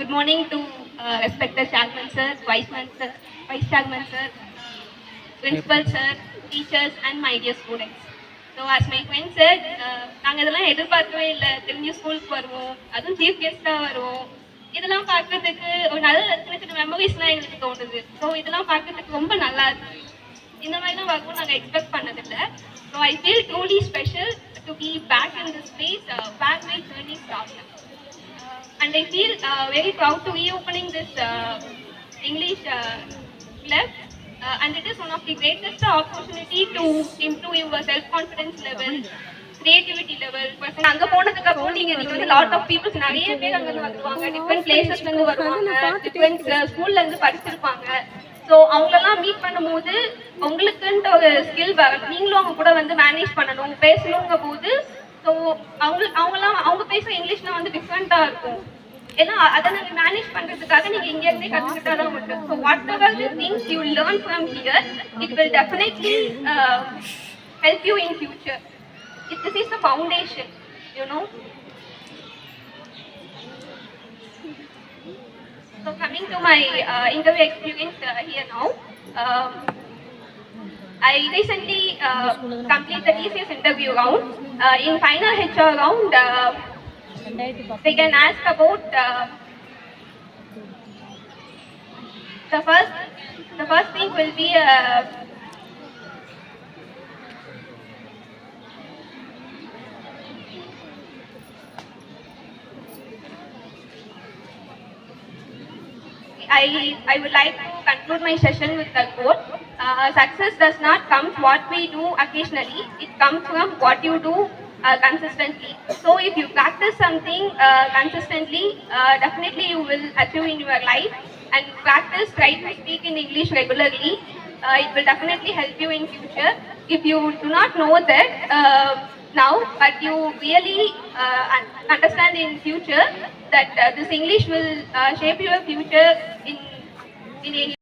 Good morning to respected Chairman sir, Vice Chairman sir, Principal sir, teachers and my dear students. So as my friend said, நாங்கள் இதெல்லாம் எதிர்பார்க்கவே இல்லை. திரும்பி ஸ்கூலுக்கு வருவோம், அதுவும் சீஃப் கெஸ்ட்டாக வருவோம். இதெல்லாம் பார்க்கறதுக்கு ஒரு நல்ல சின்ன சின்ன மெமரிஸ்லாம் எங்களுக்கு தோணுது. ஸோ இதெல்லாம் பார்க்கறதுக்கு ரொம்ப நல்லா இருக்கு. இந்த மாதிரிலாம் வருவோம் நாங்கள் எக்ஸ்பெக்ட் பண்ணதில்லை. So I feel truly special to be back in this place back my journey start. And I feel very proud to be opening this English club, and it is one of the greatest opportunity to improve your self-confidence level, creativity level. அங்க போனதுக்கு அப்புறம் நீங்க வந்து lot of people நிறைய பேர் அங்க வருவாங்க, different places ல இருந்து வருவாங்க, different ஸ்கூல்ல இருந்து படிச்சிருப்பாங்க. ஸோ அவங்களெல்லாம் மீட் பண்ணும்போது உங்களுக்குன்ற ஒரு ஸ்கில் வரும். நீங்களும் அவங்க கூட வந்து மேனேஜ் பண்ணணும், பேசணுங்க போது. ஸோ அவங்க பேசுகிற இங்கிலீஷ்லாம் வந்து டிஃப்ரெண்ட்டாக இருக்கும். ஏன்னா அதை நாங்கள் மேனேஜ் பண்ணுறதுக்காக நீங்கள் இங்கேருந்தே கற்றுக்கிட்டா தான் உண்டு. So what ever the things you learn from here, it will definitely help you in future. This is the foundation, you know. So coming to my interview experience here now. I recently completed the TCS interview round. In final HR round, they can ask about the first thing will be I would like to conclude my session with the quote. Success does not come what we do occasionally. It comes from what you do consistently. So if you practice something consistently, definitely you will achieve in your life. And practice, try to speak in English regularly. It will definitely help you in future. If you do not know that now, but you really understand in future that this English will shape your future in any